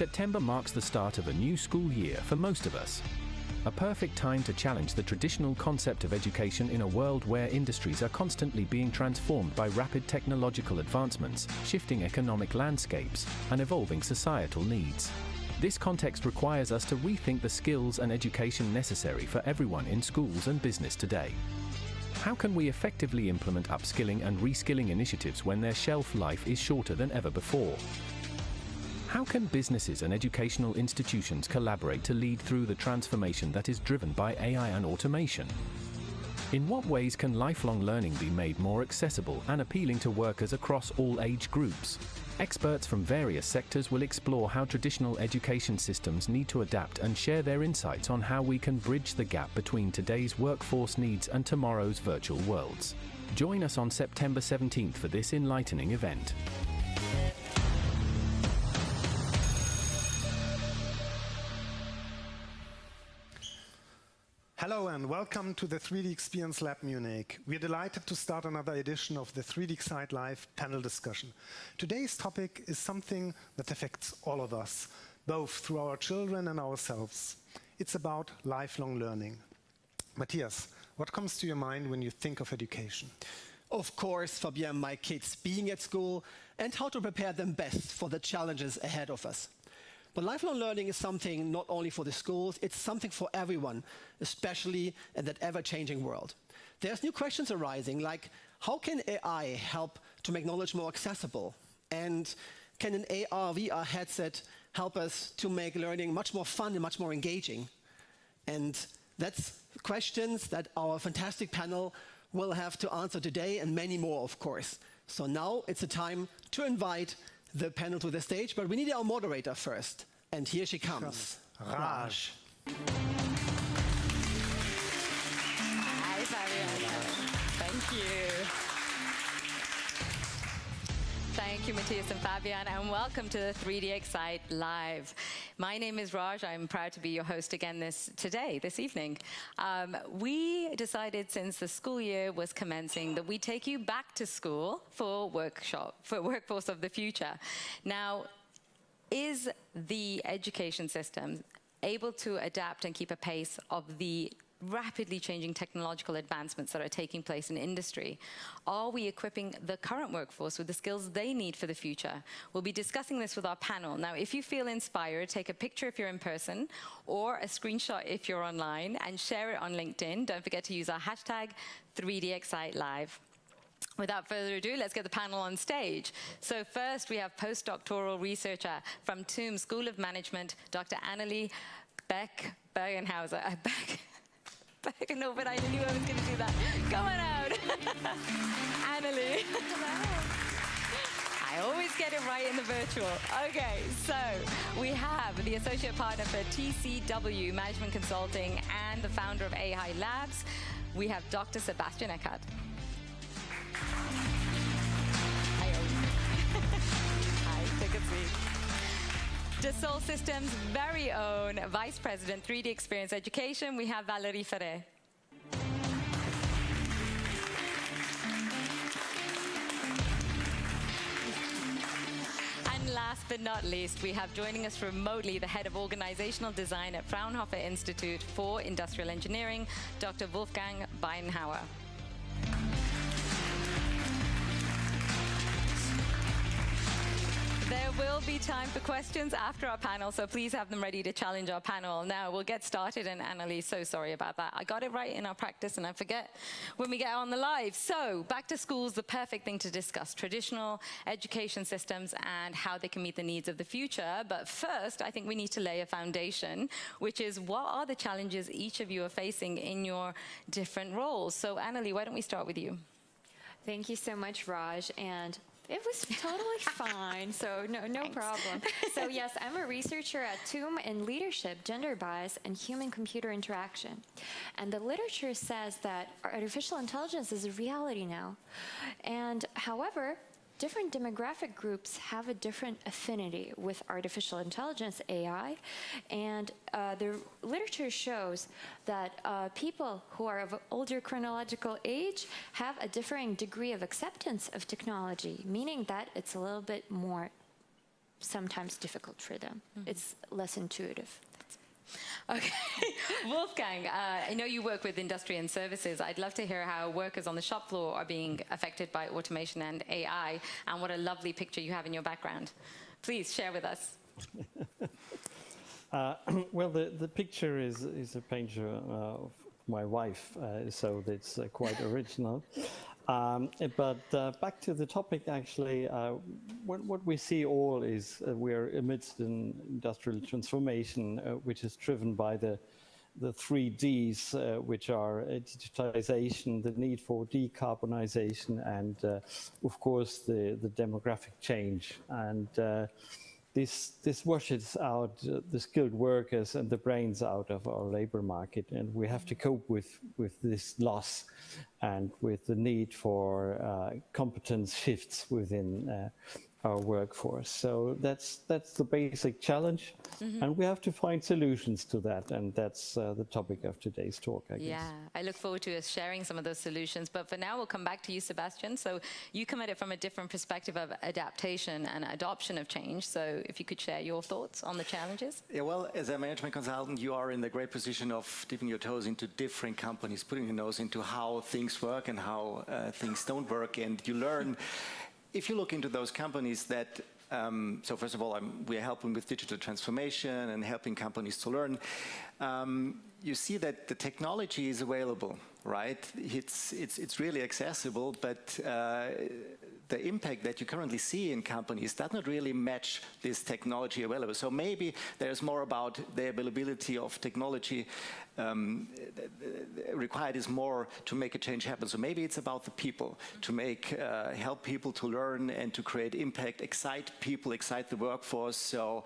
September marks the start of a new school year for most of us. A perfect time to challenge the traditional concept of education in a world where industries are constantly being transformed by rapid technological advancements, shifting economic landscapes, and evolving societal needs. This context requires us to rethink the skills and education necessary for everyone in schools and business today. How can we effectively implement upskilling and reskilling initiatives when their shelf life is shorter than ever before? How can businesses and educational institutions collaborate to lead through the transformation that is driven by AI and automation? In what ways can lifelong learning be made more accessible and appealing to workers across all age groups? Experts from various sectors will explore how traditional education systems need to adapt and share their insights on how we can bridge the gap between today's workforce needs and tomorrow's virtual worlds. Join us on September 17th for this enlightening event. Hello and welcome to the 3D Experience Lab Munich. We are delighted to start another edition of the 3DEXCITE Live panel discussion. Today's topic is something that affects all of us, both through our children and ourselves. It's about lifelong learning. Matthias, what comes to your mind when you think of education? Of course, Fabian, my kids being at school and how to prepare them best for the challenges ahead of us. But lifelong learning is something not only for the schools, it's something for everyone, especially in that ever-changing world. There's new questions arising, like how can AI help to make knowledge more accessible? And can an AR/VR headset help us to make learning much more fun and much more engaging? And that's questions that our fantastic panel will have to answer today, and many more, of course. So now it's the time to invite the panel to the stage, but we need our moderator first. And here she comes. Raj. Hi, Fabian. Thank you. Thank you, Matthias and Fabian, and welcome to the 3DEXCITE Live. My name is Raj. I'm proud to be your host again this evening. We decided since the school year was commencing that we take you back to school for Workforce of the Future. Now, is the education system able to adapt and keep a pace of the rapidly changing technological advancements that are taking place in industry? Are we equipping the current workforce with the skills they need for the future? We'll be discussing this with our panel. Now, if you feel inspired, take a picture if you're in person or a screenshot if you're online and share it on LinkedIn. Don't forget to use our hashtag 3DEXCITELive. Without further ado, let's get the panel on stage. So first, we have postdoctoral researcher from TUM School of Management, Dr. Annelie Bergenhauser. No, but I knew I was going to do that. Come on out. Annelie. Hello. I always get it right in the virtual. Okay, so we have the Associate Partner for TCW Management Consulting and the founder of AI Labs. We have Dr. Sebastian Eckert. Hi, take a seat. Dassault Systems' very own Vice President, 3D Experience Education, we have Valérie Ferret. And last but not least, we have joining us remotely the Head of Organizational Design at Fraunhofer Institute for Industrial Engineering, Dr. Wolfgang Beinhauer. There will be time for questions after our panel, so please have them ready to challenge our panel. Now, we'll get started, and Annelie, so sorry about that. I got it right in our practice, and I forget when we get on the live. So, back to school's the perfect thing to discuss, traditional education systems and how they can meet the needs of the future. But first, I think we need to lay a foundation, which is what are the challenges each of you are facing in your different roles? So, Annelie, why don't we start with you? Thank you so much, Raj. And it was totally fine, so no problem. So yes, I'm a researcher at TUM in leadership, gender bias, and human-computer interaction. And the literature says that artificial intelligence is a reality now. And however, different demographic groups have a different affinity with artificial intelligence, AI, and the literature shows that people who are of older chronological age have a differing degree of acceptance of technology, meaning that it's a little bit more sometimes difficult for them. It's less intuitive. Okay, Wolfgang, I know you work with industry and services. I'd love to hear how workers on the shop floor are being affected by automation and AI, and what a lovely picture you have in your background. Please share with us. Well, the picture is a picture of my wife, so it's quite original. But back to the topic, actually, what we see all is we're amidst an industrial transformation, which is driven by the 3Ds, which are digitalization, the need for decarbonization, and of course the demographic change. And this washes out the skilled workers and the brains out of our labor market, and we have to cope with this loss and with the need for competence shifts within our workforce. So that's the basic challenge, and we have to find solutions to that, and that's the topic of today's talk, I guess. Yeah, I look forward to us sharing some of those solutions, but for now we'll come back to you, Sebastian. So you come at it from a different perspective of adaptation and adoption of change, so if you could share your thoughts on the challenges. Yeah, well, as a management consultant, you are in the great position of dipping your toes into different companies, putting your nose into how things work and how things don't work, and you learn. If you look into those companies that, so first of all, we are helping with digital transformation and helping companies to learn. You see that the technology is available, right? It's really accessible, but the impact that you currently see in companies does not really match this technology available. So maybe there's more about the availability of technology required is more to make a change happen. So maybe it's about the people, to help people to learn and to create impact, excite people, excite the workforce. So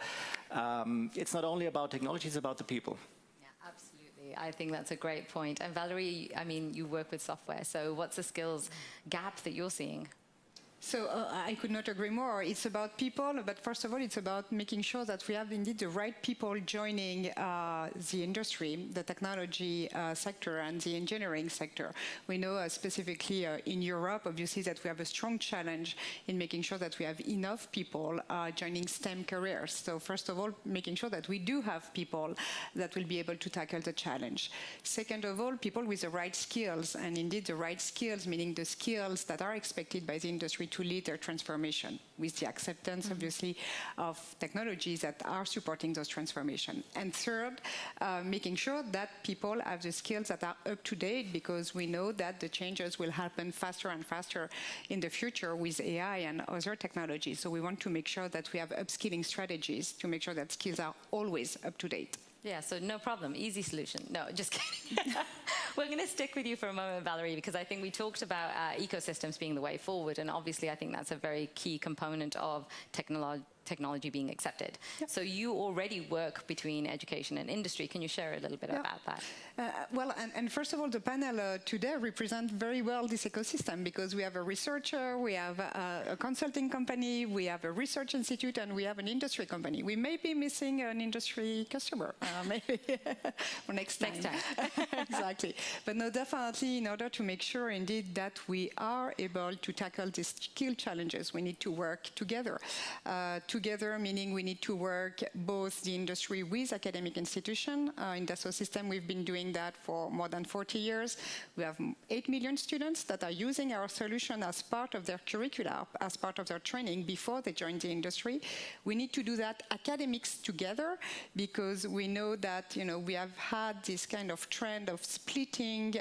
it's not only about technology, it's about the people. Yeah, absolutely. I think that's a great point. And Valerie, I mean, you work with software, so what's the skills gap that you're seeing? So I could not agree more. It's about people, but first of all, it's about making sure that we have indeed the right people joining the industry, the technology sector and the engineering sector. We know specifically in Europe, obviously, that we have a strong challenge in making sure that we have enough people joining STEM careers. So first of all, making sure that we do have people that will be able to tackle the challenge. Second of all, people with the right skills, and indeed the right skills, meaning the skills that are expected by the industry to lead their transformation, with the acceptance, obviously, of technologies that are supporting those transformation. And third, making sure that people have the skills that are up to date, because we know that the changes will happen faster and faster in the future with AI and other technologies. So we want to make sure that we have upskilling strategies to make sure that skills are always up to date. Yeah, so no problem, easy solution. No, just kidding. We're going to stick with you for a moment, Valerie, because I think we talked about ecosystems being the way forward, and obviously I think that's a very key component of technology being accepted. Yep. So you already work between education and industry. Can you share a little bit about that? Well, and first of all, the panel today represents very well this ecosystem, because we have a researcher, we have a consulting company, we have a research institute, and we have an industry company. We may be missing an industry customer, maybe next time. Exactly. But no, definitely, in order to make sure, indeed, that we are able to tackle these skill challenges, we need to work together. Together, meaning we need to work both the industry with academic institutions. In Dassault Systèmes, we've been doing that for more than 40 years. We have 8 million students that are using our solution as part of their curricula, as part of their training before they join the industry. We need to do that academics together, because we know that we have had this kind of trend of splitting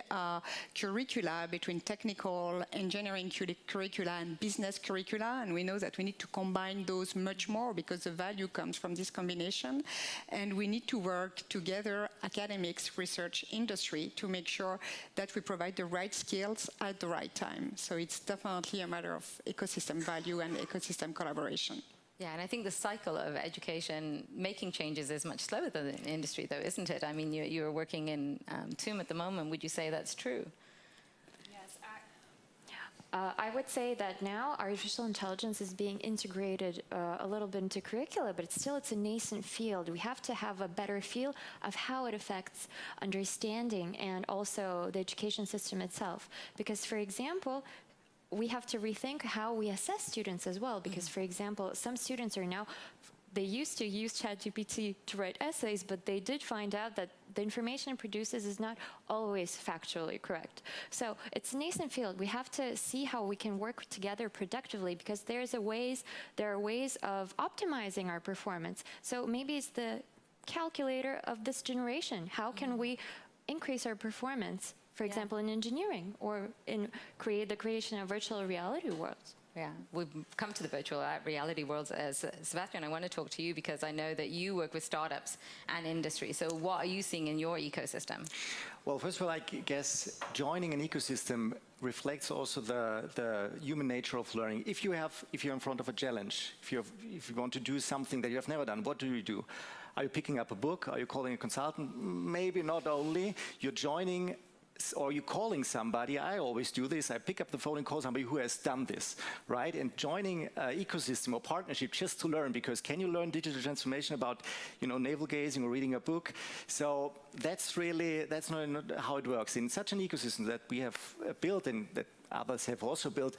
curricula between technical, engineering curricula and business curricula, and we know that we need to combine those much more, because the value comes from this combination. And we need to work together, academics, research, industry, to make sure that we provide the right skills at the right time. So it's definitely a matter of ecosystem value and ecosystem collaboration. Yeah, and I think the cycle of education making changes is much slower than the industry, though, isn't it? I mean, you're working in TUM at the moment. Would you say that's true? I would say that now artificial intelligence is being integrated a little bit into curricula, but it's a nascent field. We have to have a better feel of how it affects understanding and also the education system itself. Because, for example, we have to rethink how we assess students as well, because, for example, some students are now, they used to use ChatGPT to write essays, but they did find out that the information it produces is not always factually correct. So it's a nascent field. We have to see how we can work together productively, because there are ways of optimizing our performance. So maybe it's the calculator of this generation. How can we increase our performance, for example, in engineering, or in the creation of virtual reality worlds? Yeah, we've come to the virtual reality worlds. Sebastian, I want to talk to you because I know that you work with startups and industry. So what are you seeing in your ecosystem? Well, first of all, I guess joining an ecosystem reflects also the human nature of learning. If you're in front of a challenge, if you want to do something that you have never done, what do? Are you picking up a book? Are you calling a consultant? Maybe not only. You're joining, or you're calling somebody. I always do this. I pick up the phone and call somebody who has done this, right? And joining an ecosystem or partnership just to learn, because can you learn digital transformation about, navel gazing or reading a book? So that's not how it works. In such an ecosystem that we have built and that others have also built,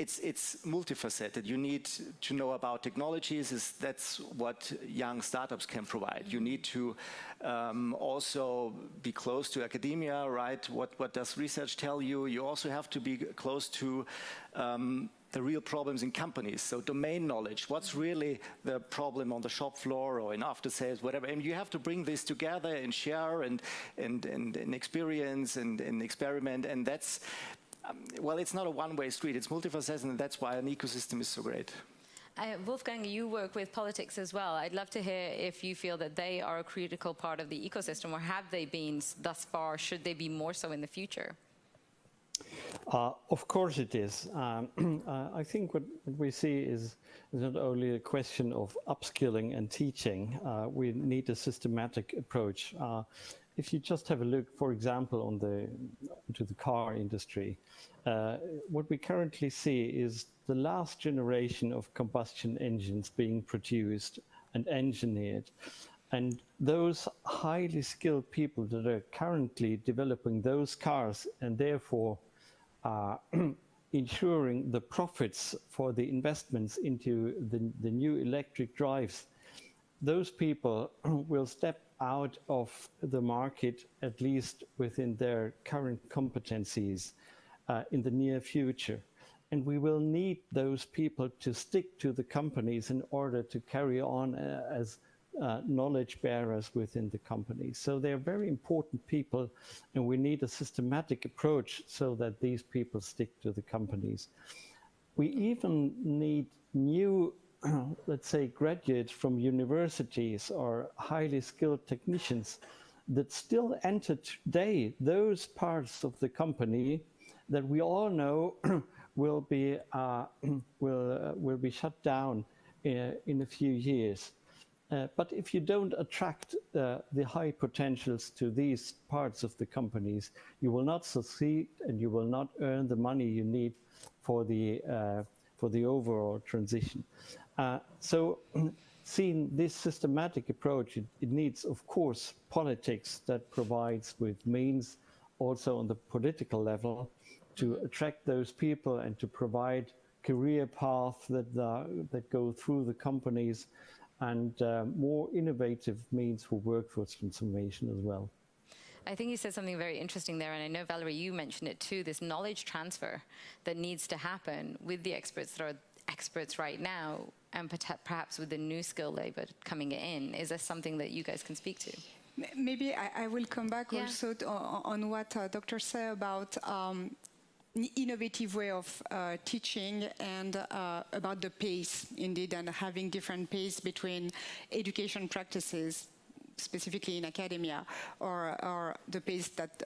it's multifaceted. You need to know about technologies. That's what young startups can provide. You need to also be close to academia, right? What does research tell you? You also have to be close to the real problems in companies. So domain knowledge, what's really the problem on the shop floor or in after sales, whatever. And you have to bring this together and share and experience and experiment. And that's, well, it's not a one-way street. It's multifaceted, and that's why an ecosystem is so great. Wolfgang, you work with politics as well. I'd love to hear if you feel that they are a critical part of the ecosystem, or have they been thus far? Should they be more so in the future? Of course it is. I think what we see is not only a question of upskilling and teaching. We need a systematic approach. If you just have a look, for example, to the car industry, what we currently see is the last generation of combustion engines being produced and engineered. And those highly skilled people that are currently developing those cars and therefore ensuring the profits for the investments into the new electric drives, those people will step out of the market, at least within their current competencies, in the near future. And we will need those people to stick to the companies in order to carry on as knowledge bearers within the companies. So they're very important people, and we need a systematic approach so that these people stick to the companies. We even need new let's say, graduates from universities or highly skilled technicians that still enter today those parts of the company that we all know will be shut down in a few years. But if you don't attract the high potentials to these parts of the companies, you will not succeed, and you will not earn the money you need for the overall transition. So seeing this systematic approach, it needs, of course, politics that provides with means also on the political level to attract those people and to provide career paths that go through the companies, and more innovative means for workforce transformation as well. I think you said something very interesting there, and I know, Valerie, you mentioned it too, this knowledge transfer that needs to happen with the experts that are experts right now, and perhaps with the new skill labor coming in. Is this something that you guys can speak to? Maybe I will come back also on what Dr. said about innovative way of teaching and about the pace, indeed, and having different pace between education practices, specifically in academia, or the pace that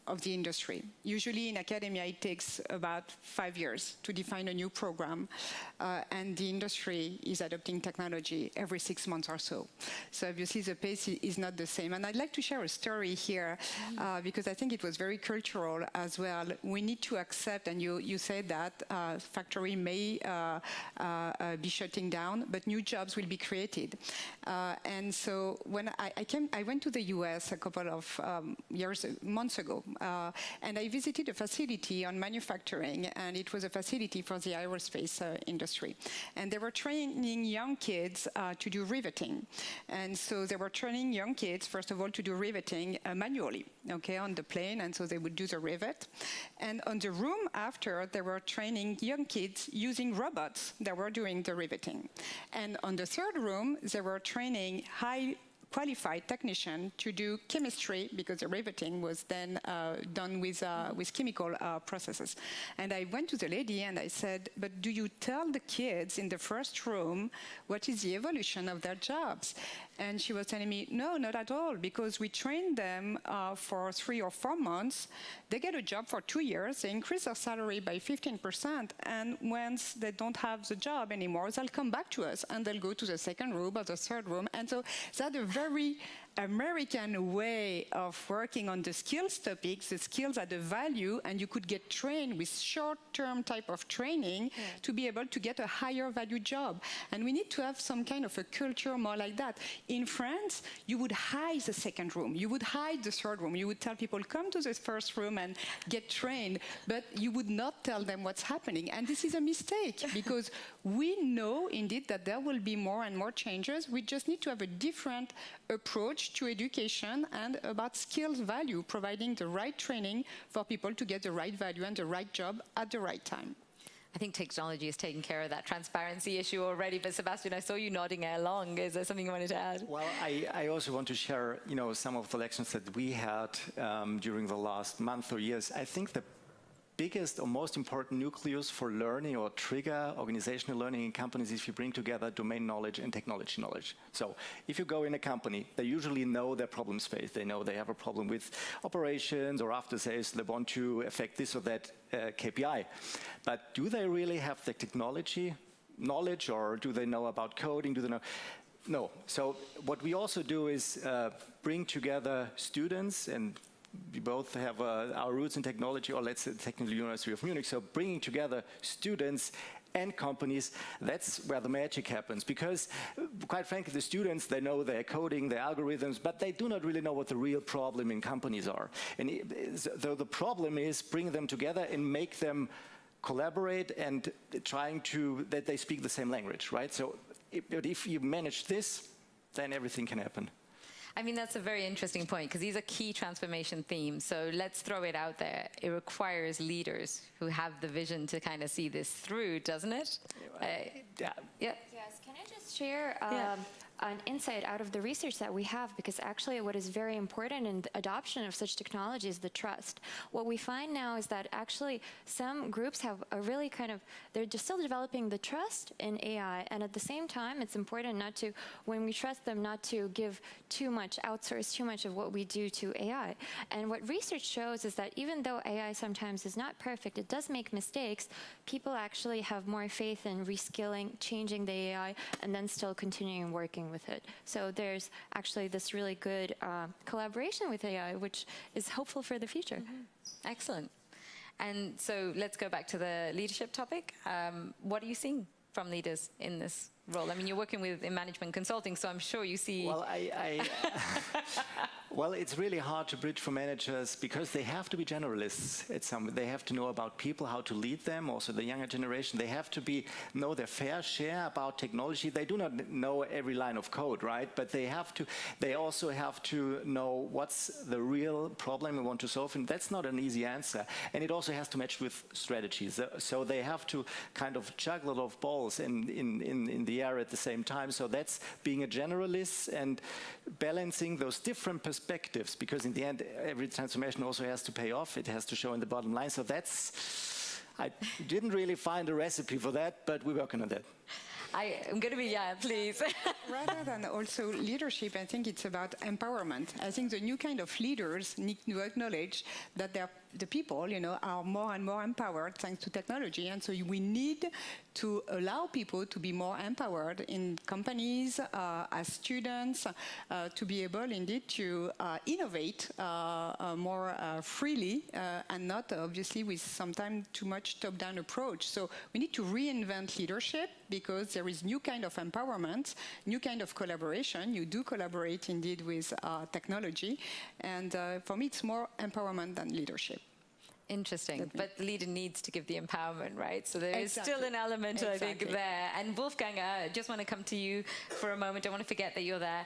of the industry. Usually in academia, it takes about 5 years to define a new program, and the industry is adopting technology every 6 months or so. So obviously the pace is not the same. And I'd like to share a story here, because I think it was very cultural as well. We need to accept, and you said that factory may be shutting down, but new jobs will be created. And so when I went to the US a couple of months ago, and I visited a facility on manufacturing, and it was a facility for the aerospace industry. And they were training young kids to do riveting. And so they were training young kids, first of all, to do riveting manually, okay, on the plane, and so they would do the rivet. And on the room after, they were training young kids using robots that were doing the riveting. And on the third room, they were training high qualified technician to do chemistry, because the riveting was then done with chemical processes. And I went to the lady and I said, but do you tell the kids in the first room what is the evolution of their jobs? And she was telling me, no, not at all, because we train them for 3 or 4 months. They get a job for 2 years, they increase their salary by 15%, and once they don't have the job anymore, they'll come back to us and they'll go to the second room or the third room. And so that's a very American way of working on the skills topics, the skills at the value, and you could get trained with short-term type of training to be able to get a higher value job. And we need to have some kind of a culture more like that. In France, you would hide the second room, you would hide the third room, you would tell people, come to the first room and get trained, but you would not tell them what's happening. And this is a mistake, because we know indeed that there will be more and more changes. We just need to have a different approach to education and about skills value, providing the right training for people to get the right value and the right job at the right time. I think technology is taking care of that transparency issue already, but Sebastian, I saw you nodding along. Is there something you wanted to add? Well, I also want to share, some of the lessons that we had during the last month or years. I think the biggest or most important nucleus for learning or trigger organizational learning in companies is if you bring together domain knowledge and technology knowledge. So if you go in a company, they usually know their problem space. They know they have a problem with operations or after sales. They want to affect this or that KPI. But do they really have the technology knowledge, or do they know about coding? Do they know? No. So what we also do is bring together students, and we both have our roots in technology, or let's say the Technical University of Munich. So bringing together students and companies, that's where the magic happens. Because quite frankly, the students, they know their coding, their algorithms, but they do not really know what the real problem in companies are. And the problem is bring them together and make them collaborate and trying to, that they speak the same language, right? So if you manage this, then everything can happen. I mean, that's a very interesting point, because these are key transformation themes. So let's throw it out there. It requires leaders who have the vision to kind of see this through, doesn't it? Yeah. Yes. Can I just share an insight out of the research that we have? Because actually what is very important in the adoption of such technology is the trust. What we find now is that actually some groups have a really they're just still developing the trust in AI, and at the same time it's important not to, when we trust them, not to give too much, outsource too much of what we do to AI. And what research shows is that even though AI sometimes is not perfect, it does make mistakes, people actually have more faith in reskilling, changing the AI, and then still continuing working with it. So there's actually this really good collaboration with AI, which is hopeful for the future. Mm-hmm. Excellent. And so let's go back to the leadership topic. What are you seeing from leaders in this role? I mean, you're working in management consulting, so I'm sure you see... Well, well, it's really hard to bridge for managers because they have to be generalists. They have to know about people, how to lead them, also the younger generation. They have to know their fair share about technology. They do not know every line of code, right? But they also have to know what's the real problem we want to solve, and that's not an easy answer. And it also has to match with strategies. So they have to kind of juggle a lot of balls in the air at the same time. So that's being a generalist and balancing those different perspectives, because in the end, every transformation also has to pay off. It has to show in the bottom line. So I didn't really find a recipe for that, but we're working on that. I'm going to be, please. Rather than also leadership, I think it's about empowerment. I think the new kind of leaders need to acknowledge that the people, are more and more empowered thanks to technology. And so we need to allow people to be more empowered in companies, as students, to be able indeed to innovate more freely and not obviously with sometimes too much top-down approach. So we need to reinvent leadership because there is new kind of empowerment, new kind of collaboration. You do collaborate indeed with technology. And for me, it's more empowerment than leadership. Interesting, but the leader needs to give the empowerment, right? So there is still an element, I think, there. And Wolfgang, I just want to come to you for a moment. Don't want to forget that you're there.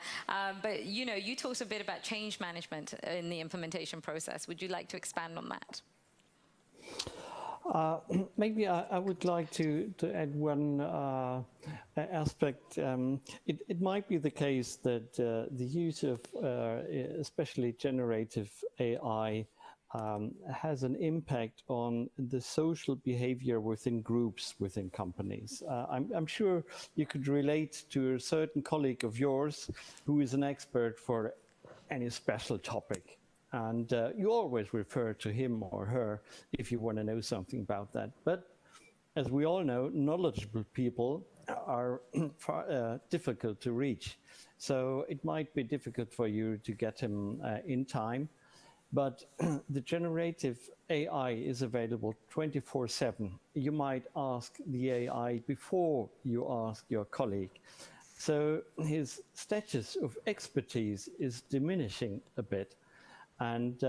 But you talked a bit about change management in the implementation process. Would you like to expand on that? Maybe I would like to add one aspect. It might be the case that the use of especially generative AI has an impact on the social behavior within groups, within companies. I'm sure you could relate to a certain colleague of yours who is an expert for any special topic. And you always refer to him or her if you want to know something about that. But as we all know, knowledgeable people are difficult to reach. So it might be difficult for you to get him in time. But the generative AI is available 24/7. You might ask the AI before you ask your colleague. So his status of expertise is diminishing a bit. And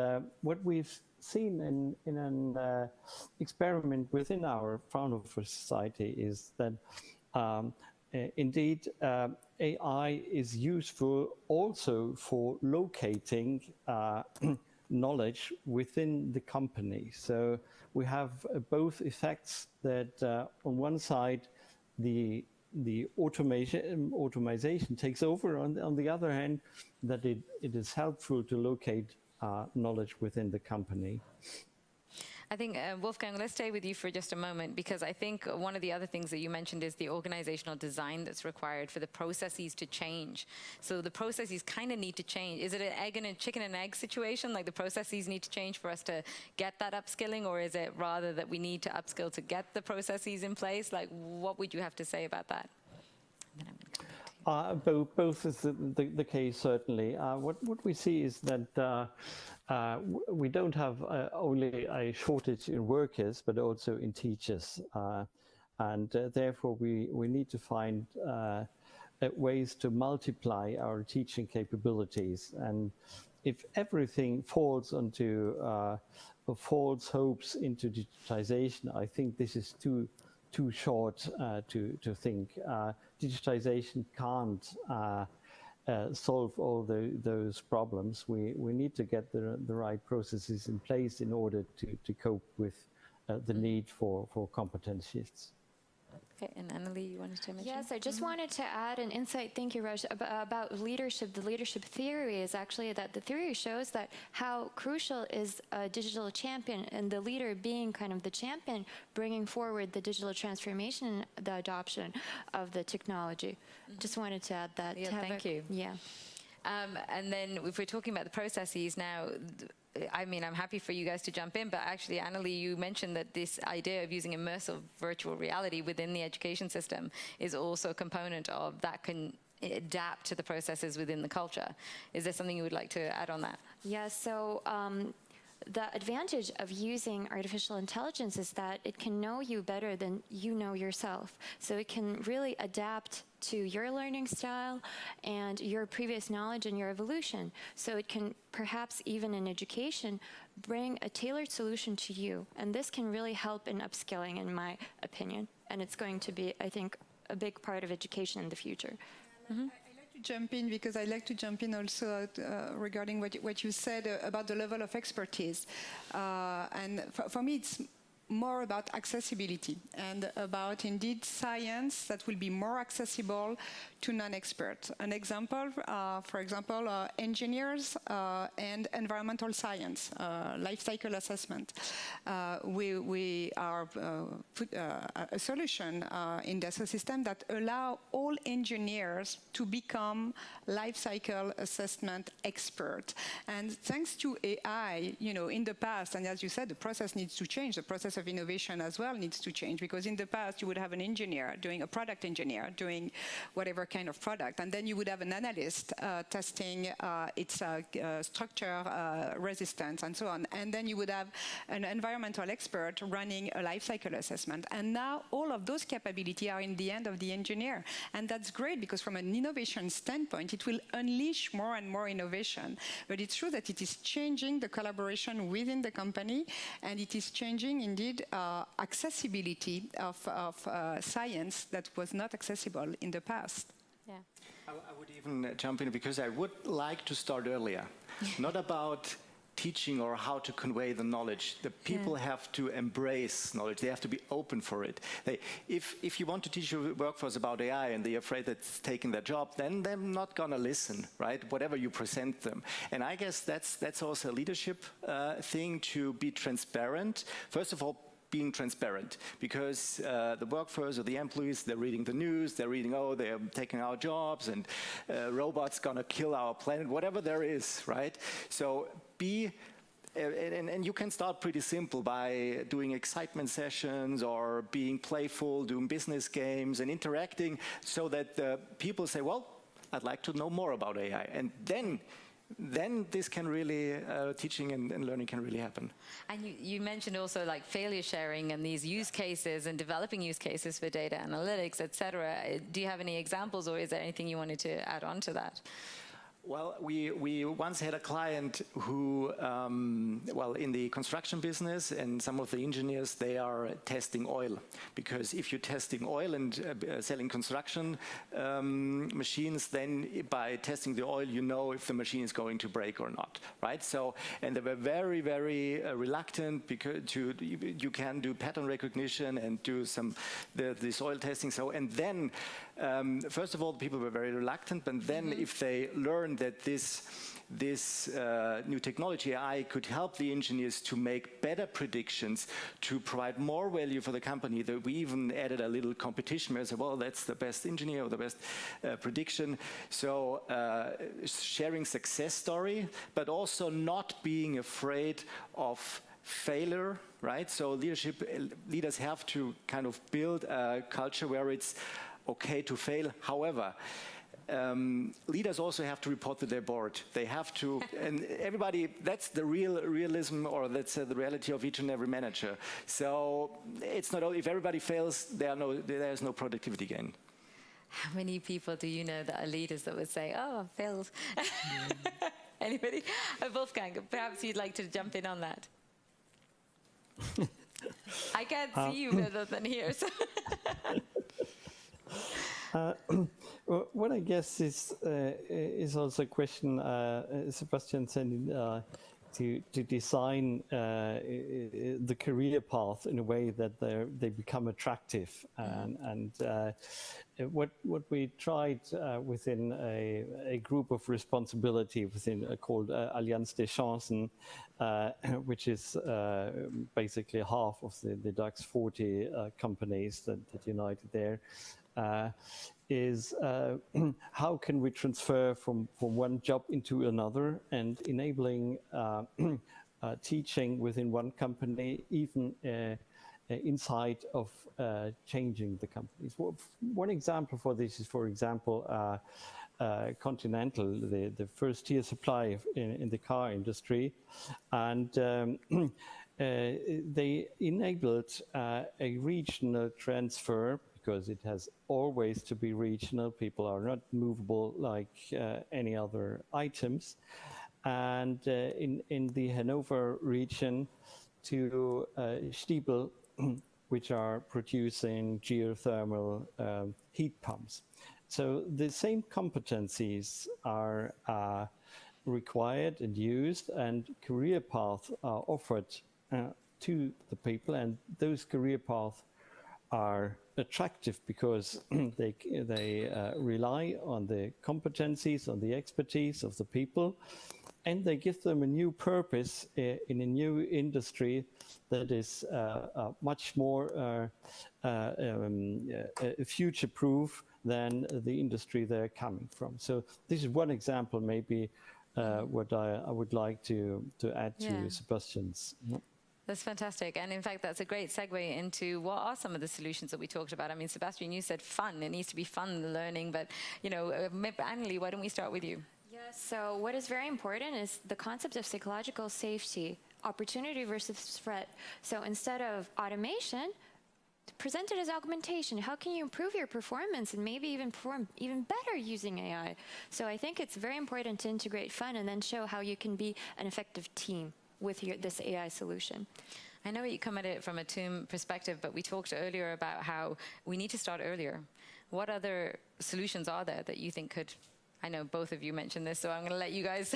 what we've seen in an experiment within our Fraunhofer Society is that indeed AI is useful also for locating knowledge within the company. So we have both effects that on one side the automation takes over, on the other hand that it is helpful to locate knowledge within the company. I think, Wolfgang, let's stay with you for just a moment, because I think one of the other things that you mentioned is the organizational design that's required for the processes to change. So the processes kind of need to change. Is it an egg and a chicken and egg situation? Like the processes need to change for us to get that upskilling, or is it rather that we need to upskill to get the processes in place? Like, what would you have to say about that? Both is the case, certainly. What we see is that we don't have only a shortage in workers, but also in teachers. And therefore, we need to find ways to multiply our teaching capabilities. And if everything falls onto false hopes into digitization, I think this is too short to think. Digitization can't solve all those problems. We need to get the right processes in place in order to cope with the need for competence shifts. Okay, and Annalie, you wanted to mention? Yes, I just wanted to add an insight, thank you, Raj, about leadership. The leadership theory is actually that the theory shows that how crucial is a digital champion, and the leader being kind of the champion, bringing forward the digital transformation, the adoption of the technology. Just wanted to add that. Yeah, thank you. Yeah. And then if we're talking about the processes now, I mean, I'm happy for you guys to jump in, but actually, Annalie, you mentioned that this idea of using immersive virtual reality within the education system is also a component of that can adapt to the processes within the culture. Is there something you would like to add on that? Yes, so the advantage of using artificial intelligence is that it can know you better than you know yourself. So it can really adapt to your learning style and your previous knowledge and your evolution. So it can perhaps even in education bring a tailored solution to you. And this can really help in upskilling, in my opinion. And it's going to be, I think, a big part of education in the future. Mm-hmm. Jump in because I'd like to jump in also regarding what you said about the level of expertise. And for me, more about accessibility and about indeed science that will be more accessible to non-experts. An example, for example, engineers and environmental science, life cycle assessment. We are put a solution in the ecosystem that allow all engineers to become life cycle assessment expert. And thanks to AI, you know, in the past, and as you said, the process needs to change. The process of innovation as well needs to change, because in the past you would have an engineer doing a product engineer doing whatever kind of product, and then you would have an analyst testing its structure, resistance, and so on. And then you would have an environmental expert running a life cycle assessment. And now all of those capabilities are in the hand of the engineer. And that's great, because from an innovation standpoint, it will unleash more and more innovation. But it's true that it is changing the collaboration within the company, and it is changing indeed accessibility of science that was not accessible in the past. Yeah. I would even jump in, because I would like to start earlier. Not about teaching or how to convey the knowledge. The people have to embrace knowledge. They have to be open for it. If you want to teach your workforce about AI and they're afraid that it's taking their job, then they're not going to listen, right? Whatever you present them. And I guess that's also a leadership thing, to be transparent. First of all, being transparent, because the workforce or the employees, they're reading the news, they're reading, oh, they're taking our jobs and robots gonna kill our planet, whatever there is, right? So and you can start pretty simple by doing excitement sessions or being playful, doing business games and interacting, so that the people say, well, I'd like to know more about AI. And then this can really, teaching and learning can really happen. And you mentioned also like failure sharing and these use cases and developing use cases for data analytics, et cetera. Do you have any examples, or is there anything you wanted to add on to that? Well, we once had a client who, well, in the construction business, and some of the engineers, they are testing oil. Because if you're testing oil and selling construction machines, then by testing the oil, you know if the machine is going to break or not, right? So, and they were very, very reluctant, because you can do pattern recognition and do the soil testing. So, and then, first of all, people were very reluctant, but then if they learned that this new technology, AI, could help the engineers to make better predictions, to provide more value for the company, that we even added a little competition where I said, well, that's the best engineer or the best prediction. So sharing success story, but also not being afraid of failure, right? So leaders have to kind of build a culture where it's okay to fail. However, leaders also have to report to their board. They have to, and everybody, that's the realism, or that's the reality of each and every manager. So it's not, if everybody fails, there's no productivity gain. How many people do you know that are leaders that would say, oh, I failed? Anybody? Wolfgang, perhaps you'd like to jump in on that. I can't see you better than here. So. What I guess is also a question Sebastian sent to design the career path in a way that they become attractive, and what we tried within a group of responsibility within called Allianz des Chancen, which is basically half of the DAX 40 companies that united there. Is how can we transfer from one job into another, and enabling teaching within one company, even inside of changing the companies. One example for this is, for example, Continental, the first tier supplier in the car industry, and they enabled a regional transfer, because it has always to be regional. People are not movable like any other items. And in the Hanover region to Stiebel, which are producing geothermal heat pumps. So the same competencies are required and used, and career paths are offered to the people, and those career paths are attractive because they rely on the competencies, on the expertise of the people, and they give them a new purpose in a new industry that is much more future-proof than the industry they're coming from. So this is one example, maybe, what I would like to add to Sebastian's. That's fantastic. And in fact, that's a great segue into what are some of the solutions that we talked about. I mean, Sebastian, you said fun. It needs to be fun, the learning. But, you know, Annelie, why don't we start with you? Yes, so what is very important is the concept of psychological safety, opportunity versus threat. So instead of automation, present it as augmentation. How can you improve your performance and maybe even perform even better using AI? So I think it's very important to integrate fun and then show how you can be an effective team with this AI solution. I know you come at it from a TUM perspective, but we talked earlier about how we need to start earlier. What other solutions are there that you think could, I know both of you mentioned this, so I'm going to let you guys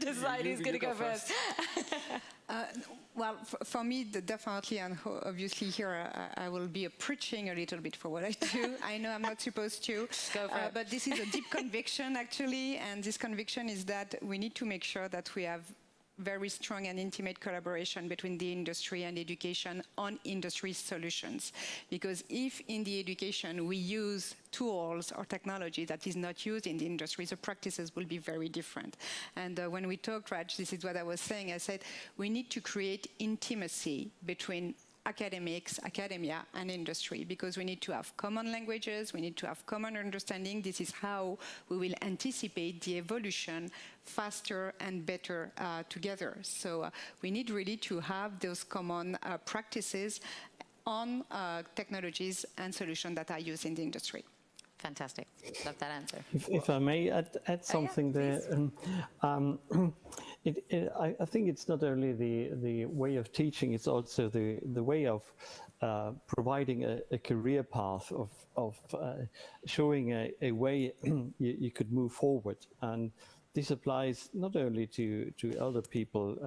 decide who's going to go first. Well, for me, definitely, and obviously here I will be preaching a little bit for what I do. I know I'm not supposed to, but this is a deep conviction, actually, and this conviction is that we need to make sure that we have very strong and intimate collaboration between the industry and education on industry solutions. Because if in the education we use tools or technology that is not used in the industry, the practices will be very different. And when we talked, Raj, this is what I was saying. I said we need to create intimacy between academia and industry, because we need to have common languages, we need to have common understanding. This is how we will anticipate the evolution faster and better together. So we need really to have those common practices on technologies and solutions that are used in the industry. Fantastic. Love that answer. If I may add something there. I think it's not only the way of teaching, it's also the way of providing a career path, of showing a way you could move forward. And this applies not only to elder people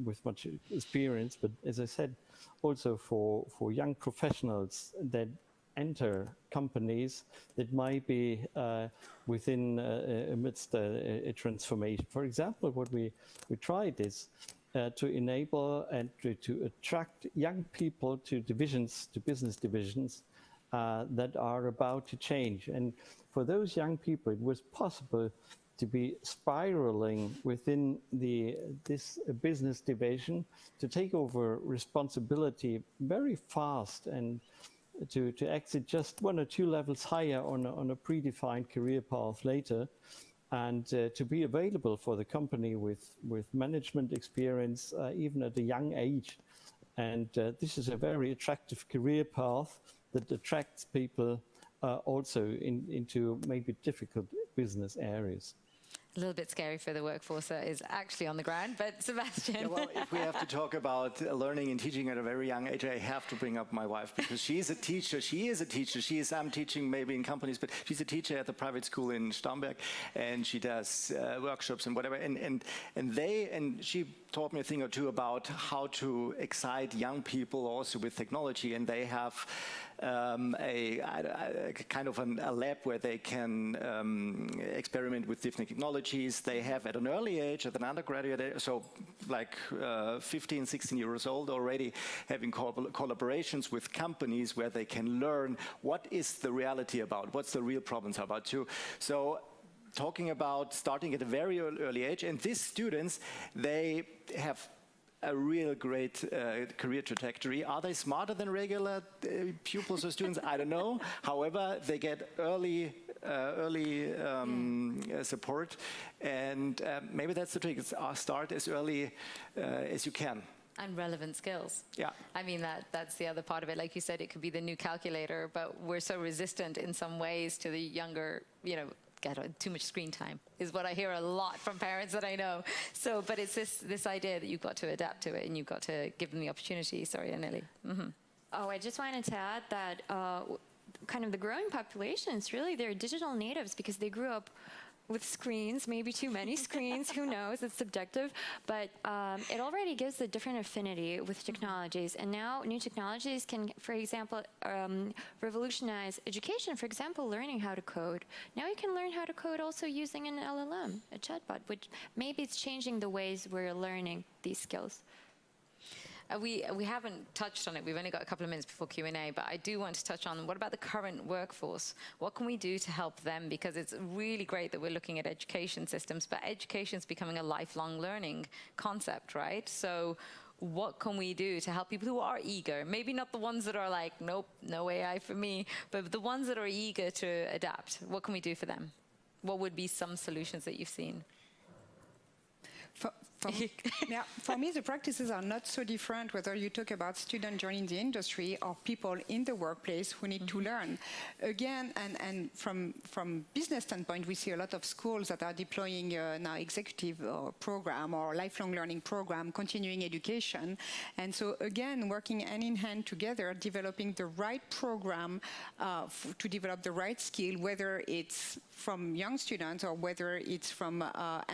with much experience, but as I said, also for young professionals that enter companies that might be amidst a transformation. For example, what we tried is to enable and to attract young people to business divisions that are about to change. And for those young people, it was possible to be spiraling within this business division, to take over responsibility very fast, and to exit just 1 or 2 levels higher on a predefined career path later, and to be available for the company with management experience even at a young age. And this is a very attractive career path that attracts people also into maybe difficult business areas. A little bit scary for the workforce that is actually on the ground, but Sebastian. Yeah, well, if we have to talk about learning and teaching at a very young age, I have to bring up my wife, because she is a teacher. I'm teaching maybe in companies, but she's a teacher at the private school in Starnberg, and she does workshops and whatever. And she taught me a thing or two about how to excite young people also with technology, and they have a kind of a lab where they can experiment with different technologies. They have at an early age, at an undergraduate, so like 15, 16 years old already, having collaborations with companies where they can learn what is the reality about, what's the real problems about too. So talking about starting at a very early age, and these students, they have a real great career trajectory. Are they smarter than regular pupils or students? I don't know. However, they get early support, and maybe that's the trick. Start as early as you can. And relevant skills. Yeah. I mean, that's the other part of it. Like you said, it could be the new calculator, but we're so resistant in some ways to the younger, get too much screen time is what I hear a lot from parents that I know. So, but it's this idea that you've got to adapt to it and you've got to give them the opportunity. Sorry, Annelie. Mm-hmm. Oh, I just wanted to add that kind of the growing population is really they're digital natives, because they grew up with screens, maybe too many screens, who knows, it's subjective, but it already gives a different affinity with technologies. And now new technologies can, for example, revolutionize education. For example, learning how to code. Now you can learn how to code also using an LLM, a chatbot, which maybe it's changing the ways we're learning these skills. We haven't touched on it. We've only got a couple of minutes before Q&A, but I do want to touch on what about the current workforce? What can we do to help them? Because it's really great that we're looking at education systems, but education is becoming a lifelong learning concept, right? So what can we do to help people who are eager? Maybe not the ones that are like, nope, no AI for me, but the ones that are eager to adapt. What can we do for them? What would be some solutions that you've seen? For me, the practices are not so different whether you talk about students joining the industry or people in the workplace who need to learn. Again, and from business standpoint, we see a lot of schools that are deploying now executive program or lifelong learning program, continuing education. And so again, working hand in hand together, developing the right program to develop the right skill, whether it's from young students or whether it's from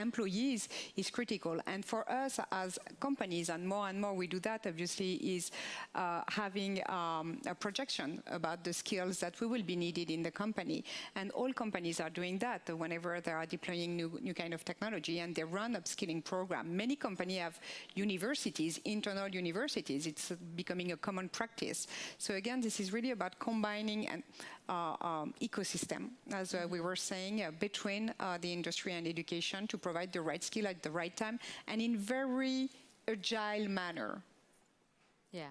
employees, is critical. And for us as companies, and more we do that, obviously, is having a projection about the skills that we will be needed in the company. And all companies are doing that whenever they are deploying new kind of technology, and they run upskilling program. Many companies have universities, internal universities. It's becoming a common practice. So again, this is really about combining an ecosystem, as we were saying, between the industry and education to provide the right skill at the right time and in very agile manner. Yeah.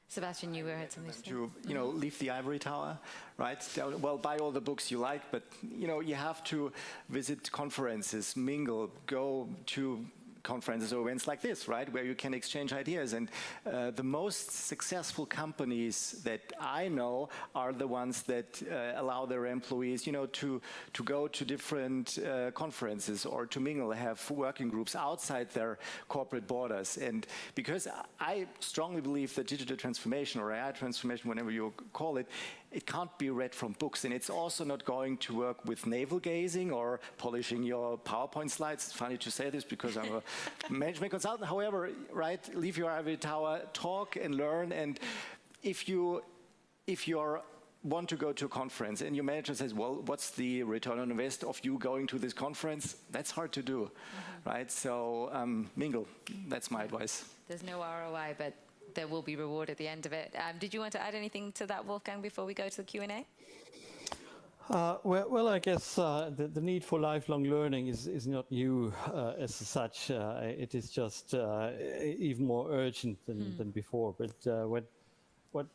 Sebastian, you had something to say? To, leave the ivory tower, right? Well, buy all the books you like, but, you have to visit conferences, mingle, go to conferences or events like this, right, where you can exchange ideas. And the most successful companies that I know are the ones that allow their employees, to go to different conferences or to mingle, have working groups outside their corporate borders. And because I strongly believe that digital transformation or AI transformation, whatever you call it, it can't be read from books, and it's also not going to work with navel-gazing or polishing your PowerPoint slides. It's funny to say this because I'm a management consultant. However, right, leave your ivory tower, talk and learn. And if you want to go to a conference and your manager says, well, what's the return on invest of you going to this conference? That's hard to do, right? So mingle. That's my advice. There's no ROI, but there will be reward at the end of it. Did you want to add anything to that, Wolfgang, before we go to the Q&A? Well, I guess the need for lifelong learning is not new as such. It is just even more urgent than before. But what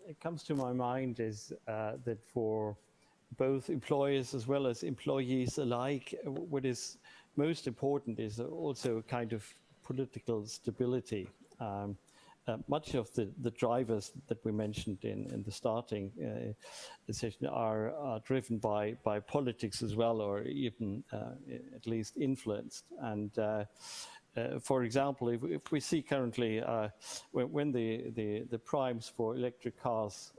it comes to my mind is that for both employers as well as employees alike, what is most important is also kind of political stability. Much of the drivers that we mentioned in the starting session are driven by politics as well, or even at least influenced. And for example, if we see currently when the primes for electric cars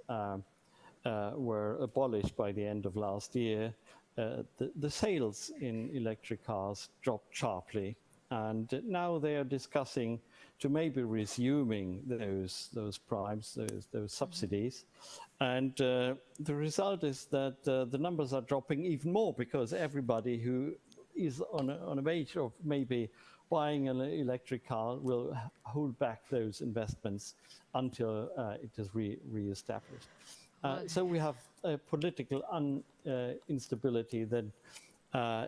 were abolished by the end of last year, the sales in electric cars dropped sharply. And now they are discussing to maybe resuming those primes, those subsidies. And the result is that the numbers are dropping even more because everybody who is on a age of maybe buying an electric car will hold back those investments until it is re-established. So we have a political instability that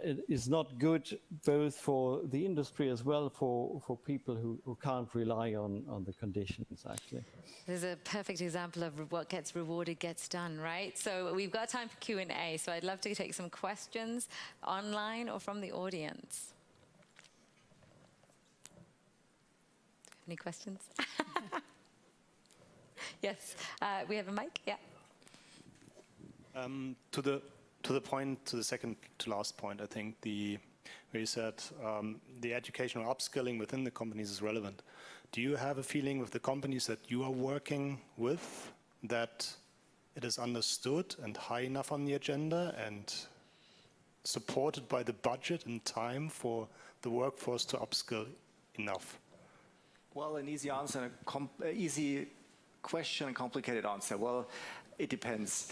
it is not good both for the industry as well for people who can't rely on the conditions, actually. There's a perfect example of what gets rewarded gets done, right? So we've got time for Q&A, so I'd love to take some questions online or from the audience. Any questions? Yes, we have a mic, yeah. To the second to last point, I think where you said the educational upskilling within the companies is relevant. Do you have a feeling with the companies that you are working with that it is understood and high enough on the agenda? And supported by the budget and time for the workforce to upskill enough? Well, an easy answer, easy question, and complicated answer. Well, it depends.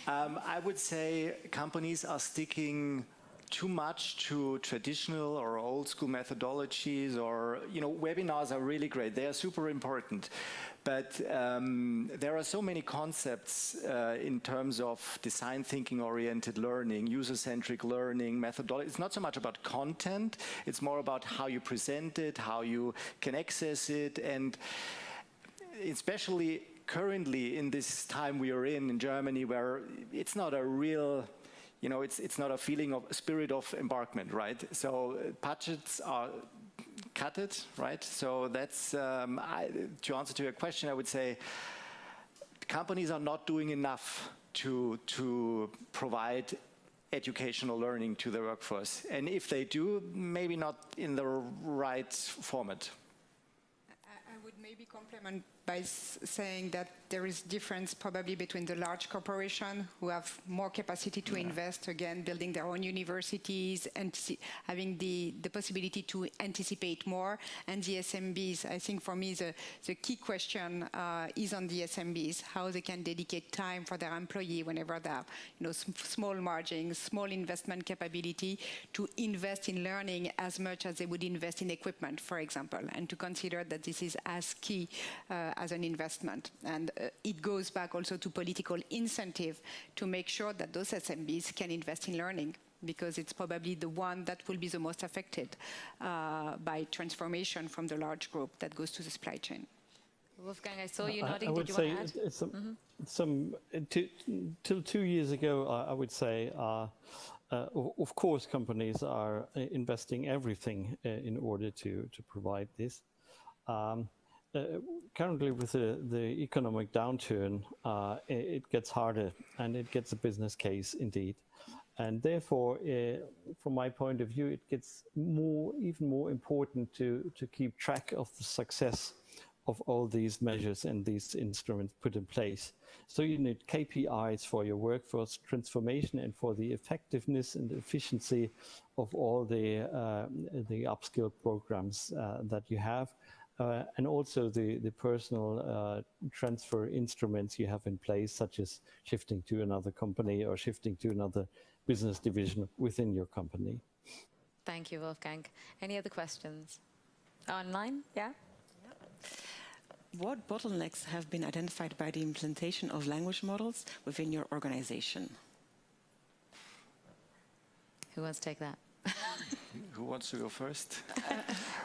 I would say companies are sticking too much to traditional or old school methodologies, or, webinars are really great. They are super important. But there are so many concepts in terms of design thinking oriented learning, user-centric learning, methodology. It's not so much about content, it's more about how you present it, how you can access it, and especially currently in this time we are in Germany, where it's not a real, it's not a feeling of spirit of embarkment, right? So budgets are cut it, right? So that's, to answer to your question, I would say companies are not doing enough to provide educational learning to the workforce. And if they do, maybe not in the right format. I would maybe complement by saying that there is difference probably between the large corporation who have more capacity to invest, again, building their own universities and having the possibility to anticipate more, and the SMBs. I think for me the key question is on the SMBs, how they can dedicate time for their employee whenever they have small margins, small investment capability to invest in learning as much as they would invest in equipment, for example, and to consider that this is as key as an investment. And it goes back also to political incentive to make sure that those SMBs can invest in learning, because it's probably the one that will be the most affected by transformation from the large group that goes to the supply chain. Wolfgang, I saw you nodding. I would Did you say want to add? till 2 years ago, I would say, of course, companies are investing everything in order to provide this. Currently, with the economic downturn, it gets harder, and it gets a business case indeed. And therefore, from my point of view, it gets even more important to keep track of the success of all these measures and these instruments put in place. So you need KPIs for your workforce transformation and for the effectiveness and efficiency of all the upskill programs that you have. And also the personal transfer instruments you have in place, such as shifting to another company or shifting to another business division within your company. Thank you, Wolfgang. Any other questions? Online? Yeah? What bottlenecks have been identified by the implementation of language models within your organization? Who wants to take that? Who wants to go first?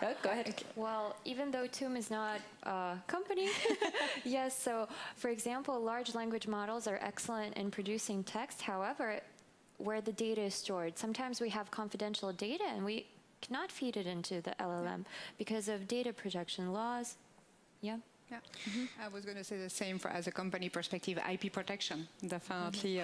Oh, go ahead. Well, even though TUM is not a company, yes, so for example, large language models are excellent in producing text. However, where the data is stored, sometimes we have confidential data and we cannot feed it into the LLM because of data protection laws. Yeah. Yeah, I was going to say the same as a company perspective, IP protection, definitely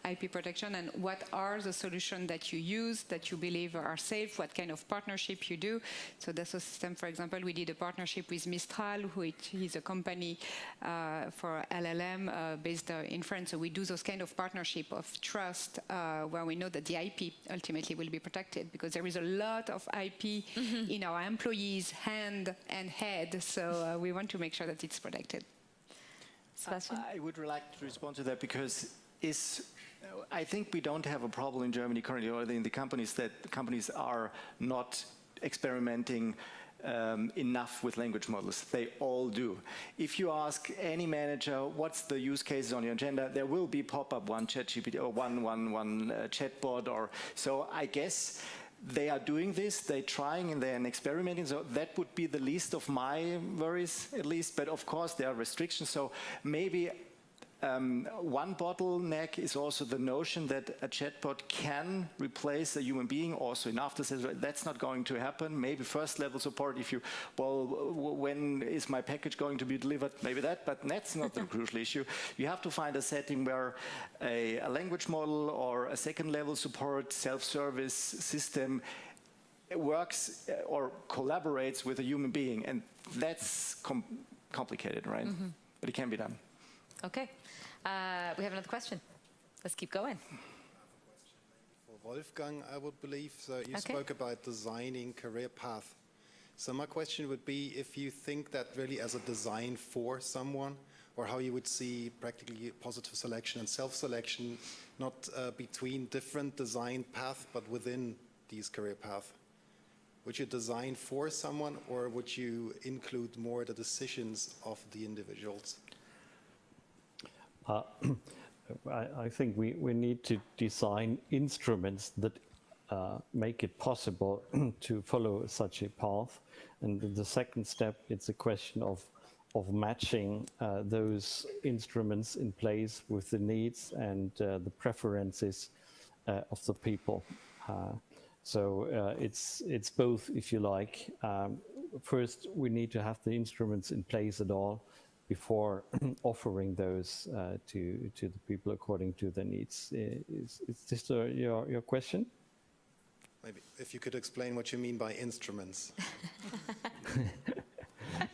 IP protection, and what are the solutions that you use, that you believe are safe, what kind of partnership you do. So that's a system, for example, we did a partnership with Mistral, which is a company for LLM based in France. So we do those kind of partnership of trust where we know that the IP ultimately will be protected, because there is a lot of IP in our employees' hand and head. So we want to make sure that it's protected. Sebastian? I would like to respond to that, because I think we don't have a problem in Germany currently, or in the companies, that companies are not experimenting enough with language models. They all do. If you ask any manager what's the use cases on your agenda, there will be pop-up one ChatGPT or one chatbot, or so. I guess they are doing this, they're trying and they're experimenting, so that would be the least of my worries, at least. But of course there are restrictions, so maybe one bottleneck is also the notion that a chatbot can replace a human being also in after sales. That's not going to happen. Maybe first level support, if you, when is my package going to be delivered? Maybe that, but that's not the crucial issue. You have to find a setting where a language model or a second level support self-service system works or collaborates with a human being, and that's complicated, right? But it can be done. Okay. We have another question. Let's keep going. For Wolfgang, I would believe. So you spoke about designing career path. So my question would be if you think that really as a design for someone, or how you would see practically positive selection and self-selection, not between different design paths, but within these career paths. Would you design for someone, or would you include more the decisions of the individuals? I think we need to design instruments that make it possible to follow such a path. And the second step, it's a question of matching those instruments in place with the needs and the preferences of the people. So it's both, if you like. First, we need to have the instruments in place at all before offering those to the people according to their needs. Is this your question? Maybe if you could explain what you mean by instruments.